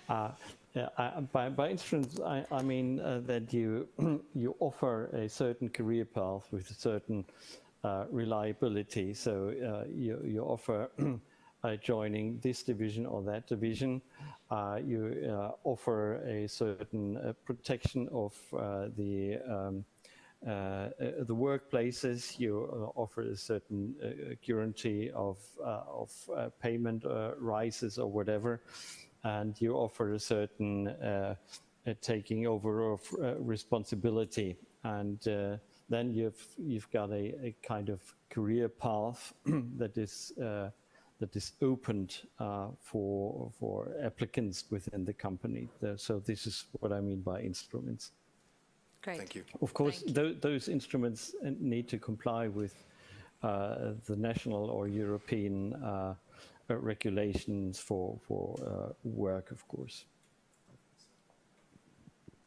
By instruments, I mean that you offer a certain career path with a certain reliability. So you offer joining this division or that division. You offer a certain protection of the workplaces. You offer a certain guarantee of payment rises or whatever, and you offer a certain taking over of responsibility. And then you've got a kind of career path that is opened for applicants within the company. So this is what I mean by instruments. Great. Thank you. Of course, those instruments need to comply with the national or European regulations for work, of course.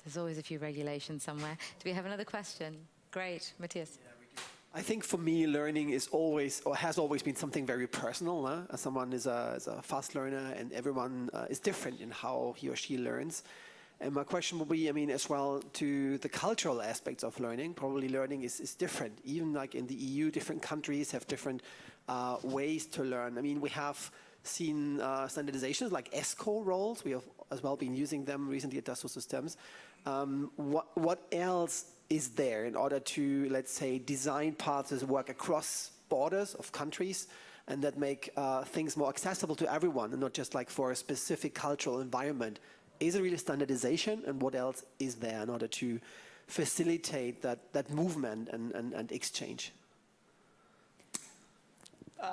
There's always a few regulations somewhere. Do we have another question? Great, Matthias. Yeah, we do. I think for me, learning is always, or has always been, something very personal. As someone is a fast learner, and everyone is different in how he or she learns. And my question will be, I mean, as well, to the cultural aspects of learning. Probably learning is different. Even like in the EU, different countries have different ways to learn. I mean, we have seen standardizations like ESCO roles. We have as well been using them recently at Dassault Systems. What else is there in order to, let's say, design paths that work across borders of countries and that make things more accessible to everyone and not just like for a specific cultural environment? Is it really standardization, and what else is there in order to facilitate that movement and exchange?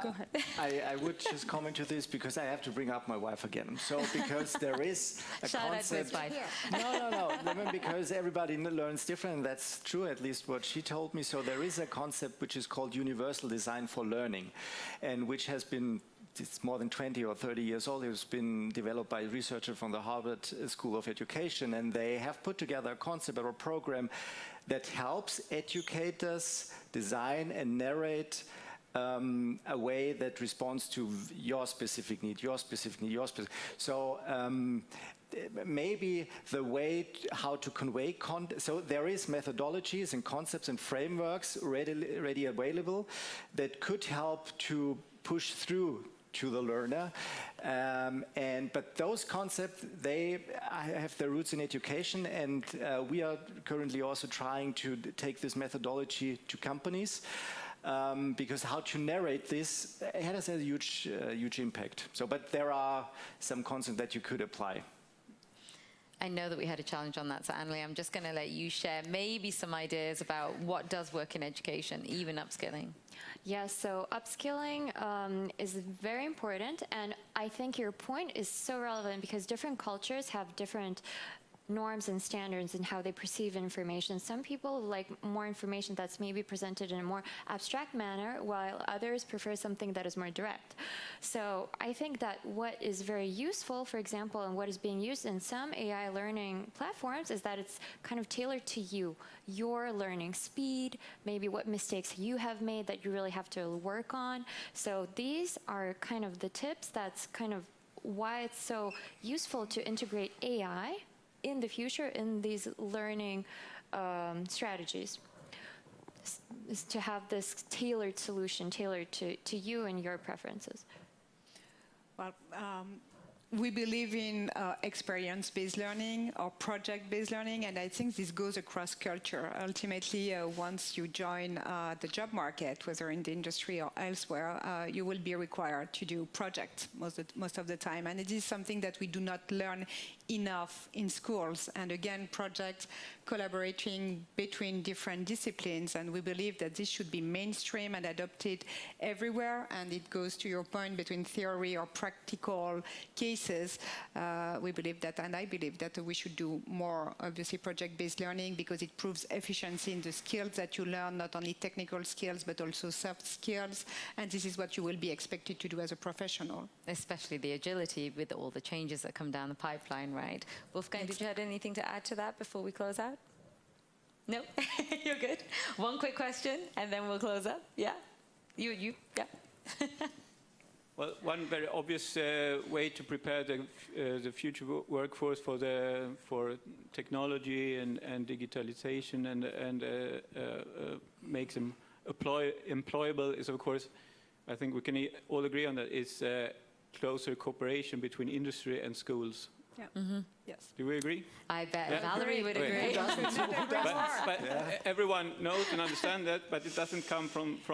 Go ahead. I would just comment to this because I have to bring up my wife again. So because there is a concept. No. I mean, because everybody learns different, and that's true, at least what she told me. So there is a concept which is called universal design for learning, and which has been, it's more than 20 or 30 years old. It's been developed by a researcher from the Harvard School of Education, and they have put together a concept or a program that helps educators design and narrate a way that responds to your specific need, your specific need, your specific. So maybe the way how to convey content. So there is methodologies and concepts and frameworks ready available that could help to push through to the learner, but those concepts, they have their roots in education, and we are currently also trying to take this methodology to companies. Because how to narrate this has a huge impact. So, but there are some concepts that you could apply. I know that we had a challenge on that, so Annalie, I'm just going to let you share maybe some ideas about what does work in education, even upskilling. Yes, so upskilling is very important, and I think your point is so relevant because different cultures have different norms and standards in how they perceive information. Some people like more information that's maybe presented in a more abstract manner, while others prefer something that is more direct. So I think that what is very useful, for example, and what is being used in some AI learning platforms is that it's kind of tailored to you, your learning speed, maybe what mistakes you have made that you really have to work on. So these are kind of the tips. That's kind of why it's so useful to integrate AI in the future in these learning strategies. is to have this tailored solution, tailored to you and your preferences? Well, we believe in experience-based learning or project-based learning, and I think this goes across culture. Ultimately, once you join the job market, whether in the industry or elsewhere, you will be required to do projects most of the time. And it is something that we do not learn enough in schools. And again, projects collaborating between different disciplines, and we believe that this should be mainstream and adopted everywhere. And it goes to your point between theory or practical cases. We believe that, and I believe that we should do more, obviously, project-based learning, because it proves efficiency in the skills that you learn, not only technical skills, but also soft skills. And this is what you will be expected to do as a professional. Especially the agility with all the changes that come down the pipeline, right? Wolfgang, did you have anything to add to that before we close out? No? You're good? One quick question, and then we'll close up. Yeah? You? Yeah. Well, one very obvious way to prepare the future workforce for technology and digitalization and make them employable is, of course, I think we can all agree on that, is closer cooperation between industry and schools. Yeah. Mm-hmm. Yes. Do we agree? I bet Valerie would agree. But everyone knows and understands that, but it doesn't come from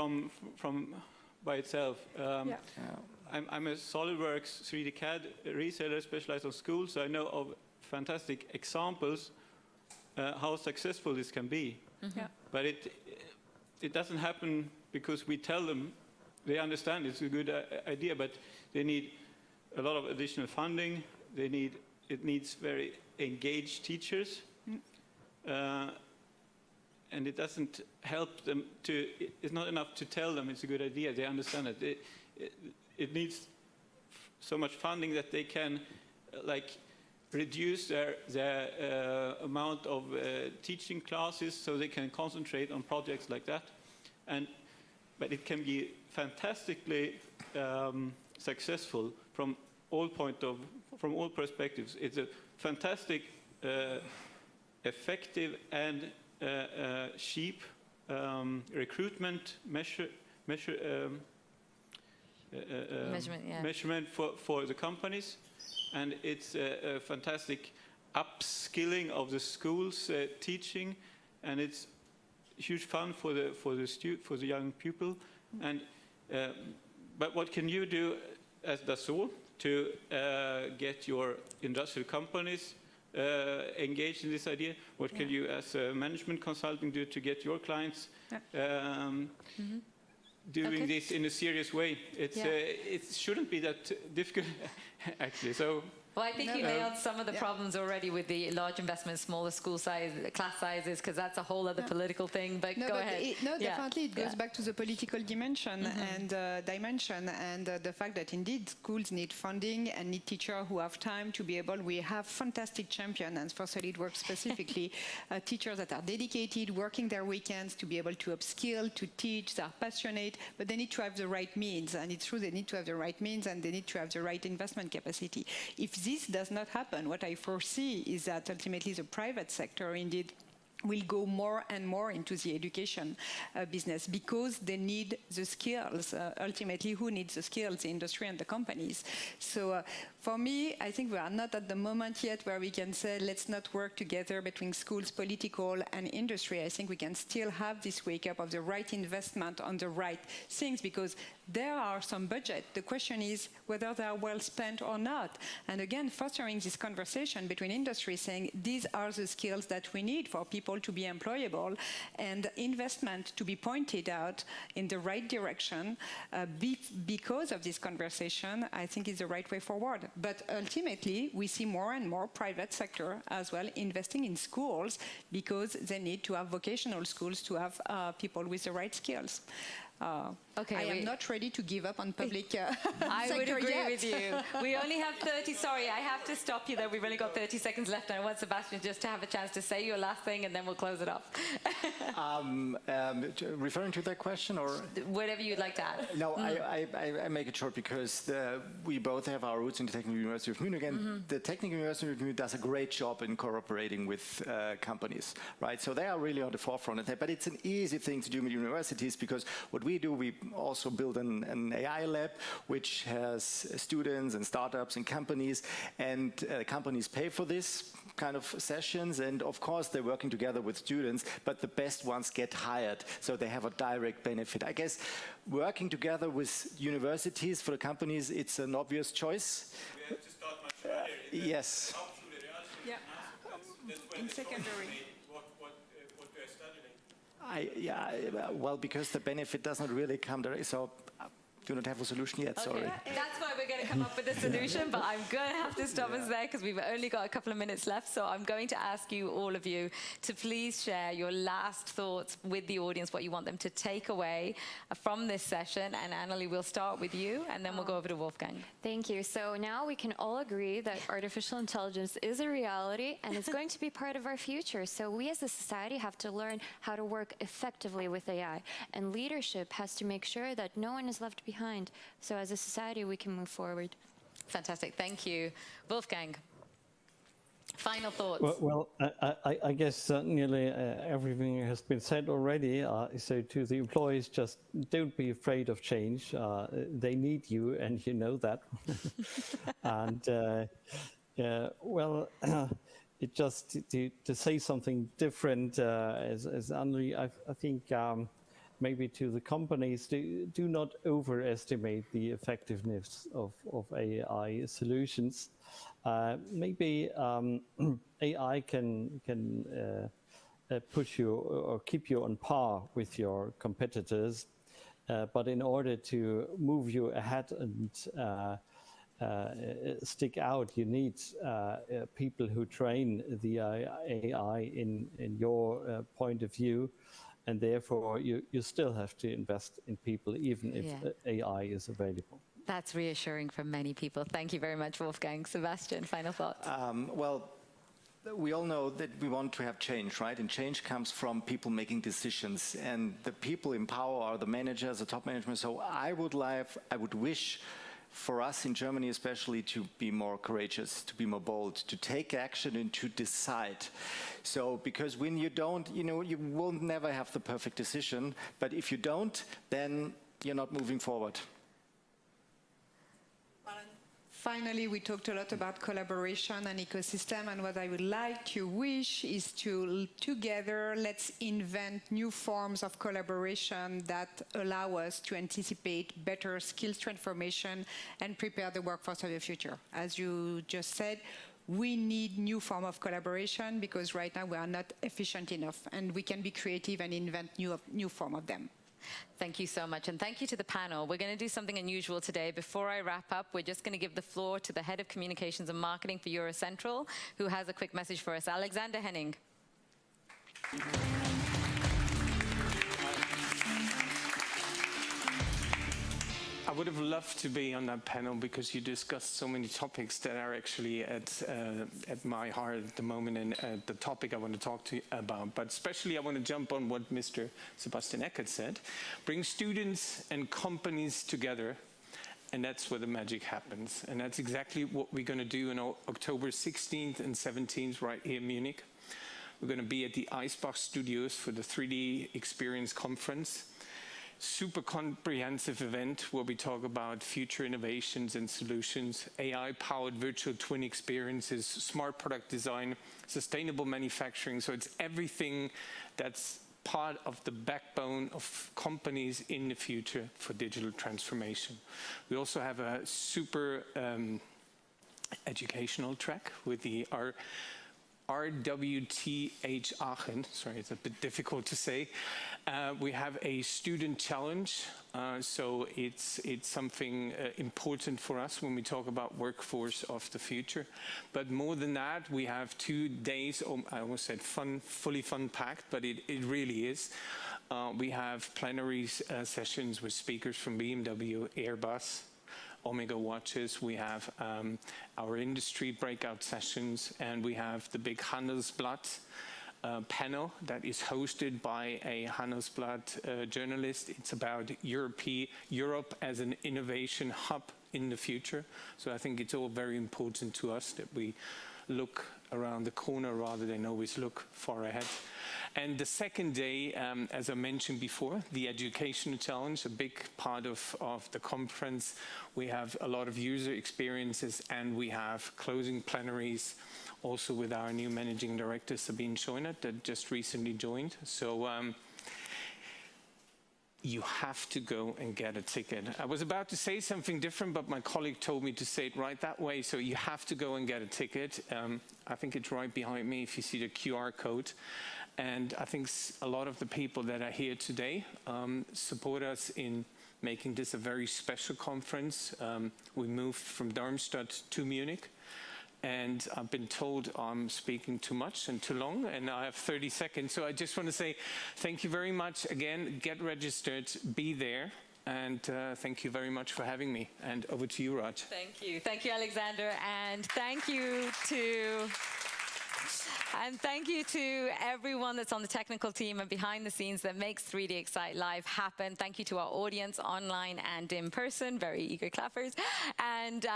by itself. I'm a SolidWorks 3D CAD reseller specialized on schools, so I know of fantastic examples how successful this can be. Mm-hmm. Yeah. But it doesn't happen because we tell them. They understand it's a good idea, but they need a lot of additional funding. It needs very engaged teachers. And it doesn't help them to, it's not enough to tell them it's a good idea. They understand it. It needs so much funding that they can reduce their amount of teaching classes so they can concentrate on projects like that. But it can be fantastically successful from all perspectives. It's a fantastic, effective and cheap recruitment measurement for the companies, and it's a fantastic upskilling of the schools teaching, and it's huge fun for the young people. And but what can you do as Dassault to get your industrial companies engaged in this idea? What can you, as a management consulting, do to get your clients doing this in a serious way? It shouldn't be that difficult, actually. So. Well, I think you nailed some of the problems already with the large investments, smaller school size, class sizes, because that's a whole other political thing. But go ahead. Definitely, it goes back to the political dimension and the fact that indeed schools need funding and need teachers who have time to be able. We have fantastic champions, and for SolidWorks specifically, teachers that are dedicated, working their weekends to be able to upskill, to teach. They are passionate, but they need to have the right means, and it's true they need to have the right means and they need to have the right investment capacity. If this does not happen, what I foresee is that ultimately the private sector indeed will go more and more into the education business because they need the skills. Ultimately, who needs the skills? The industry and the companies. So for me, I think we are not at the moment yet where we can say, let's not work together between schools, political, and industry. I think we can still have this wake-up of the right investment on the right things, because there are some budget. The question is whether they are well spent or not. And again, fostering this conversation between industry, saying these are the skills that we need for people to be employable, and investment to be pointed out in the right direction because of this conversation, I think is the right way forward. But ultimately, we see more and more private sector as well investing in schools because they need to have vocational schools to have people with the right skills. Oh, okay. I am not ready to give up on public I would sector agree yet. with you. We only have 30, sorry, I have to stop you there. We've only got 30 seconds left, and I want Sebastian just to have a chance to say your last thing, and then we'll close it up. Referring to that question, or? Whatever you'd like to add. No, I make it short because we both have our roots in the Technical University of Munich, and the Technical University of Munich does a great job in cooperating with companies, right? So they are really on the forefront of that, but it's an easy thing to do with universities because what we do, we also build an AI lab which has students and startups and companies, and companies pay for this kind of sessions, and of course they're working together with students, but the best ones get hired, so they have a direct benefit. I guess working together with universities for the companies, it's an obvious choice. We have to start much earlier. Yes. Yeah. In secondary. What they're studying. Well, because the benefit doesn't really come there, so do not have a solution yet, sorry. That's why we're going to come up with a solution, but I'm going to have to stop us there because we've only got a couple of minutes left. So I'm going to ask you, all of you, to please share your last thoughts with the audience, what you want them to take away from this session. And Annalie, we'll start with you, and then we'll go over to Wolfgang. Thank you. So now we can all agree that artificial intelligence is a reality and it's going to be part of our future. So we as a society have to learn how to work effectively with AI. And leadership has to make sure that no one is left behind. So as a society, we can move forward. Fantastic. Thank you. Wolfgang, final thoughts. Well, I guess nearly everything has been said already. So to the employees, just don't be afraid of change. They need you, and you know that. And it just to say something different, as Annalie, I think maybe to the companies, do not overestimate the effectiveness of AI solutions. Maybe AI can push you or keep you on par with your competitors, but in order to move you ahead and stick out, you need people who train the AI in your point of view. And therefore, you still have to invest in people, even if AI is available. That's reassuring for many people. Thank you very much, Wolfgang. Sebastian, final thoughts. Well, we all know that we want to have change, right? And change comes from people making decisions. And the people in power are the managers, the top management. So I would wish for us in Germany especially to be more courageous, to be more bold, to take action and to decide. So because when you don't, you will never have the perfect decision, but if you don't, then you're not moving forward. Finally, we talked a lot about collaboration and ecosystem, and what I would like to wish is to together, let's invent new forms of collaboration that allow us to anticipate better skills transformation and prepare the workforce of the future. As you just said, we need new form of collaboration because right now we are not efficient enough, and we can be creative and invent new form of them. Thank you so much, and thank you to the panel. We're going to do something unusual today. Before I wrap up, we're just going to give the floor to the Head of Communications and Marketing for Eurocentral, who has a quick message for us. Alexander Henning. I would have loved to be on that panel because you discussed so many topics that are actually at my heart at the moment and the topic I want to talk to you about. But especially I want to jump on what Mr. Sebastian Eckert said. Bring students and companies together, and that's where the magic happens. And that's exactly what we're going to do on October 16th and 17th right here in Munich. We're going to be at the Eisbach Studios for the 3D Experience Conference. Super comprehensive event where we talk about future innovations and solutions, AI-powered virtual twin experiences, smart product design, sustainable manufacturing. So it's everything that's part of the backbone of companies in the future for digital transformation. We also have a super educational track with the RWTH Aachen, sorry, it's a bit difficult to say. We have a student challenge, so it's something important for us when we talk about workforce of the future. But more than that, we have 2 days, I almost said fun, fully fun-packed, but it really is, We have plenary sessions with speakers from BMW, Airbus, Omega watches. We have our industry breakout sessions, and we have the big Handelsblatt panel that is hosted by a Handelsblatt journalist. It's about Europe as an innovation hub in the future. So I think it's all very important to us that we look around the corner rather than always look far ahead. And the second day, as I mentioned before, the educational challenge, a big part of the conference. We have a lot of user experiences, and we have closing plenaries also with our new managing director, Sabine Scheunert, that just recently joined. So you have to go and get a ticket. I was about to say something different, but my colleague told me to say it right that way. So you have to go and get a ticket. I think it's right behind me if you see the QR code. And I think a lot of the people that are here today support us in making this a very special conference. We moved from Darmstadt to Munich. And I've been told I'm speaking too much and too long, and I have 30 seconds. So I just want to say thank you very much. Again, get registered, be there, and thank you very much for having me. And over to you, Raj. Thank you. Thank you, Alexander. And thank you to... And thank you to everyone that's on the technical team and behind the scenes that makes 3DEXCITE Live happen. Thank you to our audience online and in person, very eager clappers. And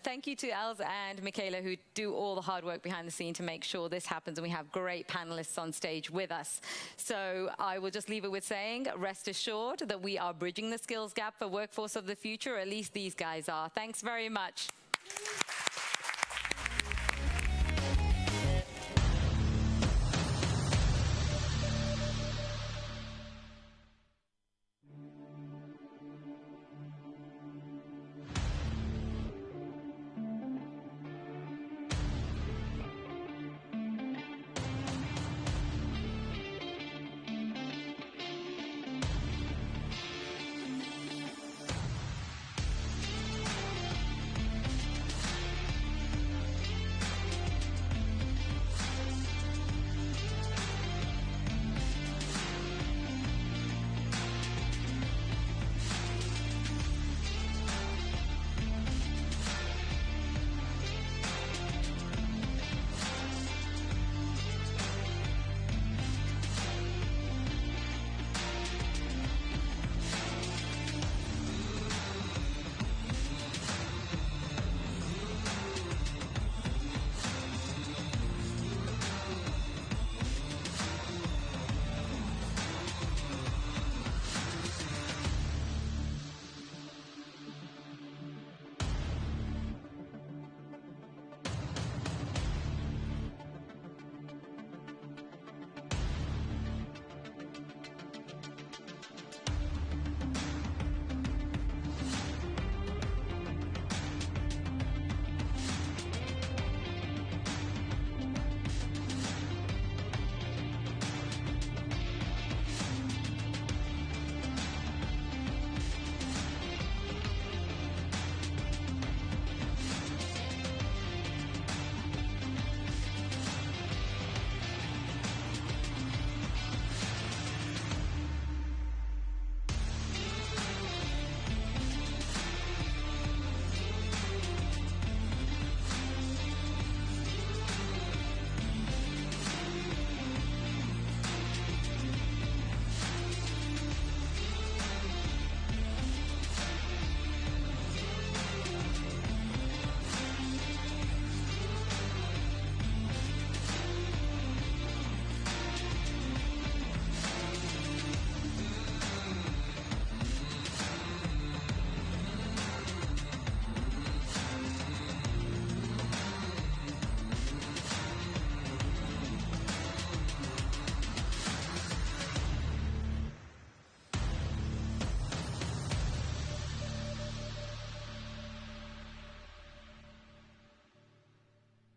thank you to Els and Michaela, who do all the hard work behind the scene to make sure this happens, and we have great panelists on stage with us. So I will just leave it with saying, rest assured that we are bridging the skills gap for workforce of the future, or at least these guys are. Thanks very much.